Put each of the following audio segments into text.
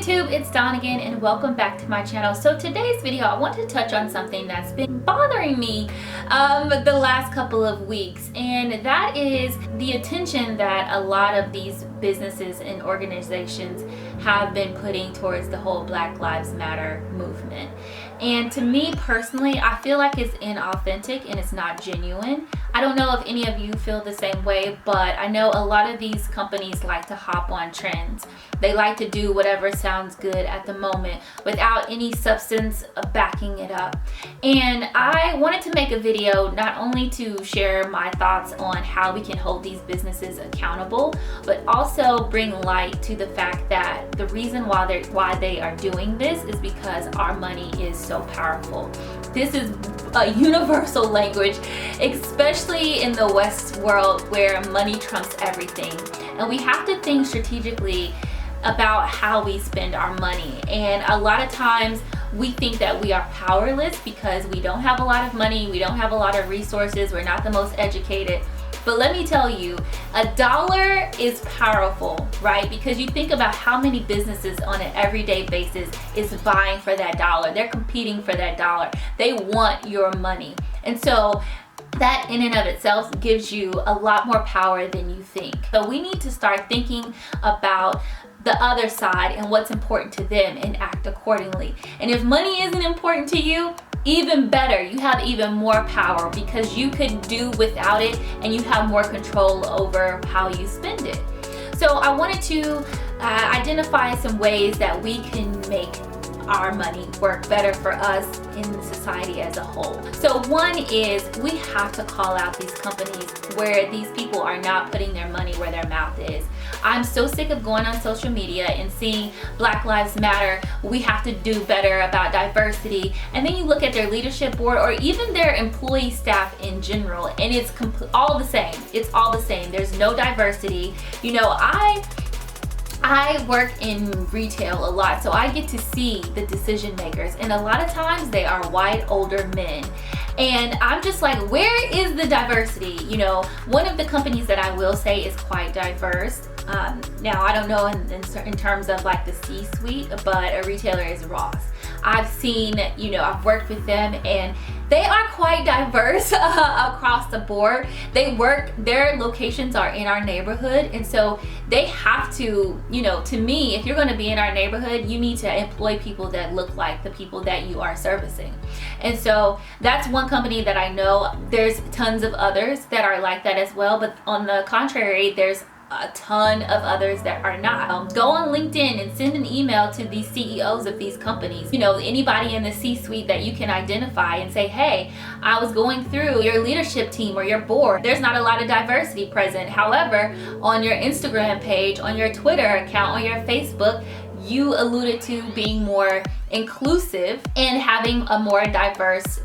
YouTube, it's Dawn again and welcome back to my channel. So today's video, I want to touch on something that's been bothering me the last couple of weeks, and that is the attention that a lot of these businesses and organizations have been putting towards the whole Black Lives Matter movement. And to me personally, I feel like it's inauthentic and it's not genuine. I don't know if any of you feel the same way, but I know a lot of these companies like to hop on trends. They like to do whatever sounds good at the moment without any substance backing it up. And I wanted to make a video not only to share my thoughts on how we can hold these businesses accountable, but also bring light to the fact that the reason why they are doing this is because our money is so powerful. This is a universal language, especially in the West world where money trumps everything. And we have to think strategically about how we spend our money. And a lot of times we think that we are powerless because we don't have a lot of money, we don't have a lot of resources, we're not the most educated. But let me tell you, a dollar is powerful, right? Because you think about how many businesses on an everyday basis is vying for that dollar. They're competing for that dollar. They want your money. And so that in and of itself gives you a lot more power than you think. So we need to start thinking about the other side and what's important to them and act accordingly. And if money isn't important to you, even better, you have even more power because you could do without it and you have more control over how you spend it. So I wanted to identify some ways that we can make our money work better for us in society as a whole. So one is we have to call out these companies where these people are not putting their money where their mouth is. I'm so sick of going on social media and seeing Black Lives Matter, we have to do better about diversity, and then you look at their leadership board or even their employee staff in general and it's all the same. It's all the same. There's no diversity. You know, I work in retail a lot, so I get to see the decision makers, and a lot of times they are white older men. And I'm just like, where is the diversity? You know, one of the companies that I will say is quite diverse. Now, I don't know in terms of like the C-suite, but a retailer is Ross. I've seen, you know, I've worked with them and they are quite diverse across the board. Their locations are in our neighborhood, and so they have to, you know, to me, if you're going to be in our neighborhood, you need to employ people that look like the people that you are servicing. And so that's one company that I know. There's tons of others that are like that as well, but on the contrary, there's a ton of others that are not. Go on LinkedIn and send an email to these CEOs of these companies. You know, anybody in the C-suite that you can identify and say, hey, I was going through your leadership team or your board. There's not a lot of diversity present. However, on your Instagram page, on your Twitter account, on your Facebook, you alluded to being more inclusive and having a more diverse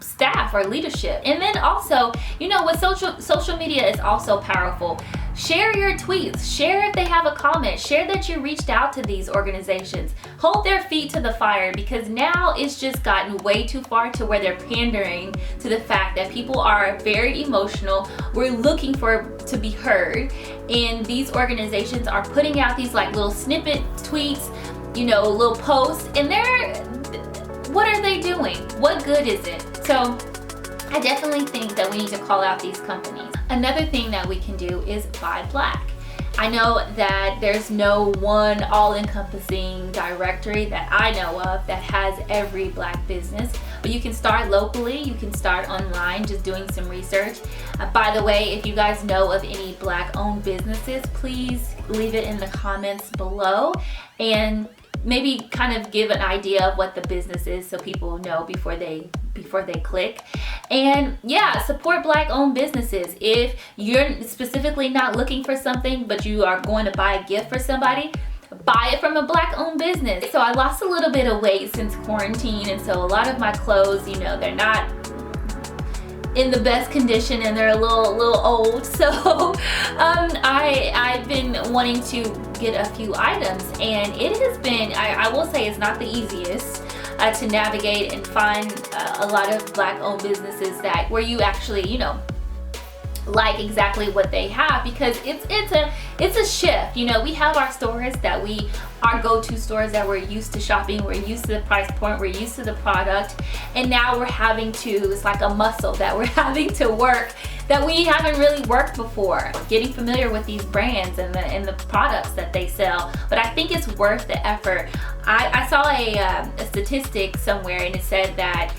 staff or leadership. And then also, you know, with social media is also powerful. Share your tweets, share if they have a comment, share that you reached out to these organizations. Hold their feet to the fire, because now it's just gotten way too far to where they're pandering to the fact that people are very emotional. We're looking to be heard, and these organizations are putting out these like little snippet tweets, you know, little posts, and what are they doing? What good is it? So I definitely think that we need to call out these companies. Another thing that we can do is buy black. I know that there's no one all-encompassing directory that I know of that has every black business, but you can start locally, you can start online just doing some research. By the way, if you guys know of any black-owned businesses, please leave it in the comments below and maybe kind of give an idea of what the business is so people know before they click. And yeah, support black owned businesses. If you're specifically not looking for something but you are going to buy a gift for somebody, buy it from a black owned business. So I lost a little bit of weight since quarantine, and so a lot of my clothes, you know, they're not in the best condition and they're a little old. So I've been wanting to get a few items, and it has been, I will say, it's not the easiest to navigate and find a lot of black owned businesses where you actually, you know, like exactly what they have, because it's a shift. You know, we have our stores that our go-to stores that we're used to shopping, we're used to the price point, we're used to the product, and now we're having to, it's like a muscle that we're having to work that we haven't really worked before, getting familiar with these brands and the products that they sell. But I think it's worth the effort. I saw a statistic somewhere, and it said that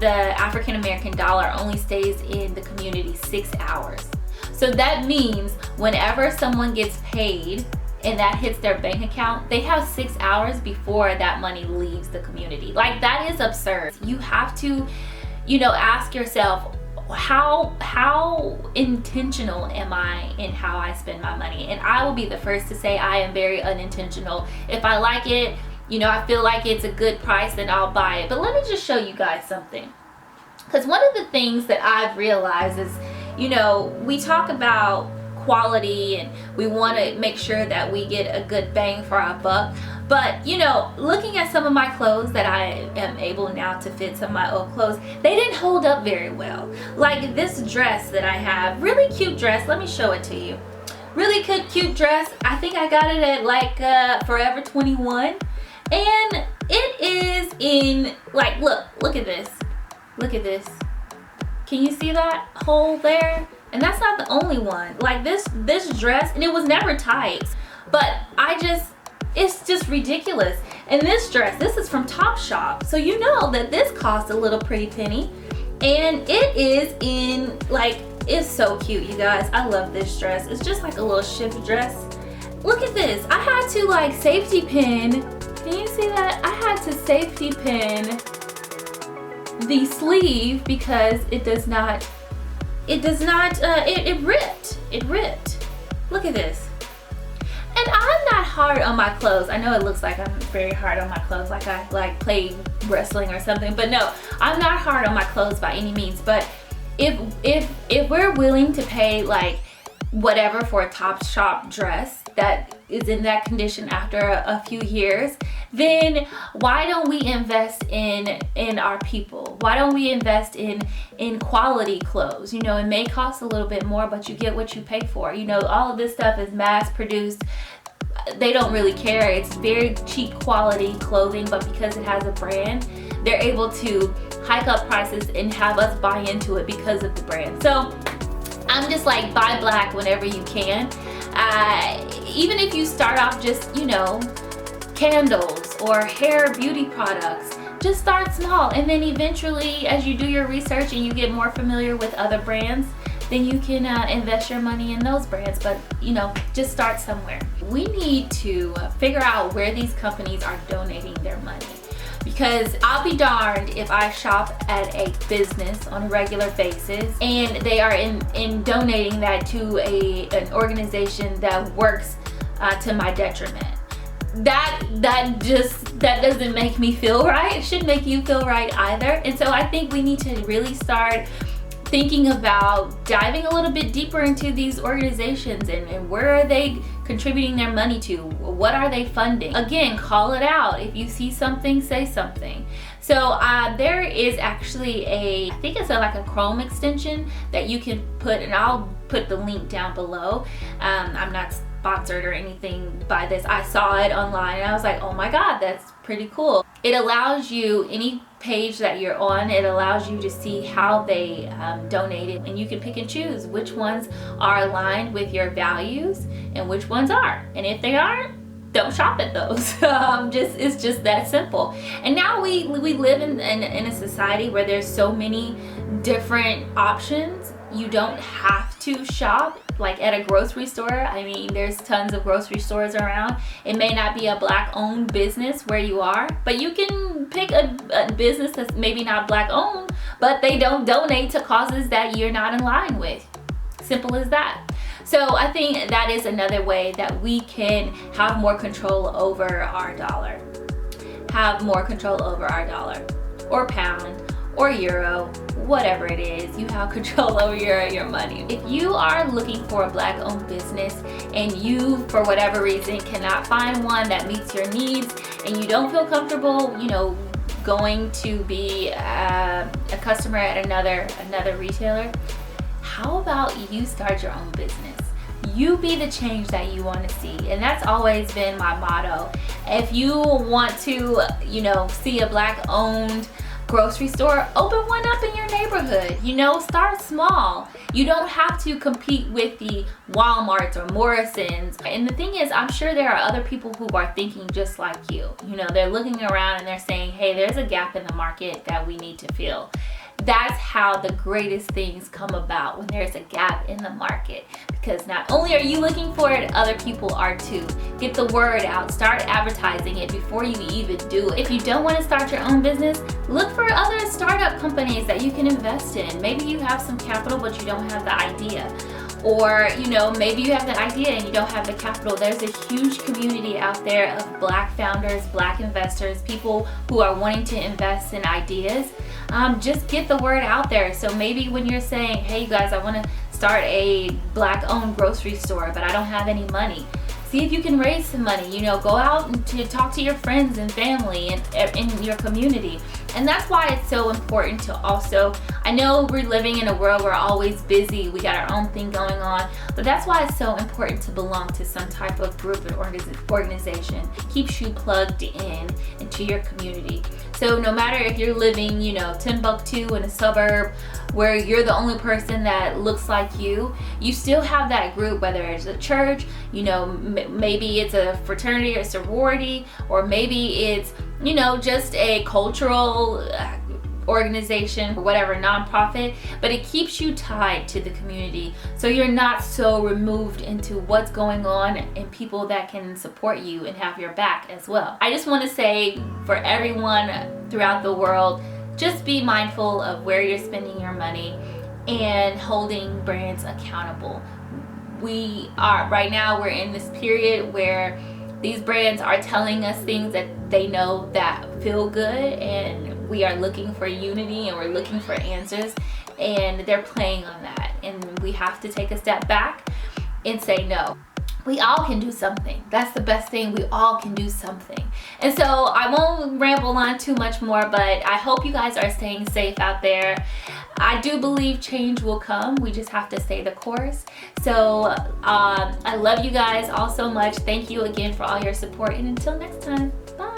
the African American dollar only stays in the community 6 hours. So that means whenever someone gets paid and that hits their bank account, they have 6 hours before that money leaves the community. Like, that is absurd. You have to, you know, ask yourself, how intentional am I in how I spend my money? And I will be the first to say I am very unintentional. If I like it, you know, I feel like it's a good price, then I'll buy it. But let me just show you guys something. Because one of the things that I've realized is, you know, we talk about quality and we want to make sure that we get a good bang for our buck. But, you know, looking at some of my clothes that I am able now to fit, some of my old clothes, they didn't hold up very well. Like this dress that I have, really cute dress. Let me show it to you. Really cute dress. I think I got it at like Forever 21. And it is in, like, look at this. Look at this. Can you see that hole there? And that's not the only one. Like this dress, and it was never tight, but it's just ridiculous. And this dress, this is from Topshop. So you know that this cost a little pretty penny. And it is in, like, it's so cute, you guys. I love this dress. It's just like a little shift dress. Look at this. I had to like safety pin. Can you see that? I had to safety pin the sleeve because it ripped. Look at this. And I'm not hard on my clothes. I know it looks like I'm very hard on my clothes, like I like play wrestling or something, but no, I'm not hard on my clothes by any means. But if we're willing to pay like whatever for a Topshop dress that is in that condition after a few years, then why don't we invest in our people? Why don't we invest in quality clothes? You know, it may cost a little bit more, but you get what you pay for. You know, all of this stuff is mass produced. They don't really care. It's very cheap quality clothing, but because it has a brand, they're able to hike up prices and have us buy into it because of the brand. So I'm just like, buy black whenever you can. Even if you start off just, you know, candles or hair beauty products, just start small, and then eventually as you do your research and you get more familiar with other brands, then you can invest your money in those brands. But, you know, just start somewhere. We need to figure out where these companies are donating their money, because I'll be darned if I shop at a business on a regular basis and they are in donating that to an organization that works to my detriment. That doesn't make me feel right. It shouldn't make you feel right either. And so I think we need to really start thinking about diving a little bit deeper into these organizations and where are they contributing their money to? What are they funding? Again, call it out. If you see something, say something. So there is actually I think it's like a Chrome extension that you can put, and I'll put the link down below. I'm not sponsored or anything by this. I saw it online and I was like, oh my God, that's pretty cool. It allows you, any page that you're on, it allows you to see how they donated, and you can pick and choose which ones are aligned with your values and which ones aren't. And if they aren't, don't shop at those. It's just that simple. And now we live in a society where there's so many different options. You don't have to shop like at a grocery store. I mean, there's tons of grocery stores around. It may not be a black owned business where you are, but you can pick a business that's maybe not black owned, but they don't donate to causes that you're not in line with. Simple as that. So I think that is another way that we can have more control over our dollar. Have more control over our dollar or pound or euro, whatever it is, you have control over your money. If you are looking for a black owned business and you, for whatever reason, cannot find one that meets your needs and you don't feel comfortable, you know, going to be a customer at another retailer, how about you start your own business? You be the change that you want to see. And that's always been my motto. If you want to, see a Black owned grocery store, open one up in your neighborhood. Start small. You don't have to compete with the Walmarts or Morrisons. And the thing is, I'm sure there are other people who are thinking just like you. They're looking around and they're saying, hey, there's a gap in the market that we need to fill. That's how the greatest things come about, when there's a gap in the market. Because not only are you looking for it, other people are too. Get the word out, start advertising it before you even do it. If you don't want to start your own business, look for other startup companies that you can invest in. Maybe you have some capital, but you don't have the idea. Or, maybe you have the idea and you don't have the capital. There's a huge community out there of Black founders, Black investors, people who are wanting to invest in ideas. Just get the word out there. So maybe when you're saying, hey, you guys, I want to start a Black owned grocery store, but I don't have any money. See if you can raise some money. Go out and to talk to your friends and family and in your community. And that's why it's so important to also, I know we're living in a world where we're always busy, we got our own thing going on, but that's why it's so important to belong to some type of group and organization. It keeps you plugged in into your community. So no matter if you're living, Timbuktu in a suburb where you're the only person that looks like you still have that group, whether it's a church, maybe it's a fraternity or sorority, or maybe it's, just a cultural organization or whatever, nonprofit, but it keeps you tied to the community, so you're not so removed into what's going on and people that can support you and have your back as well. I just want to say, for everyone throughout the world, just be mindful of where you're spending your money and holding brands accountable. Right now we're in this period where these brands are telling us things that they know that feel good, and we are looking for unity and we're looking for answers, and they're playing on that. And we have to take a step back and say no. We all can do something. That's the best thing. We all can do something. And so I won't ramble on too much more, but I hope you guys are staying safe out there. I do believe change will come. We just have to stay the course. So I love you guys all so much. Thank you again for all your support, and until next time, bye.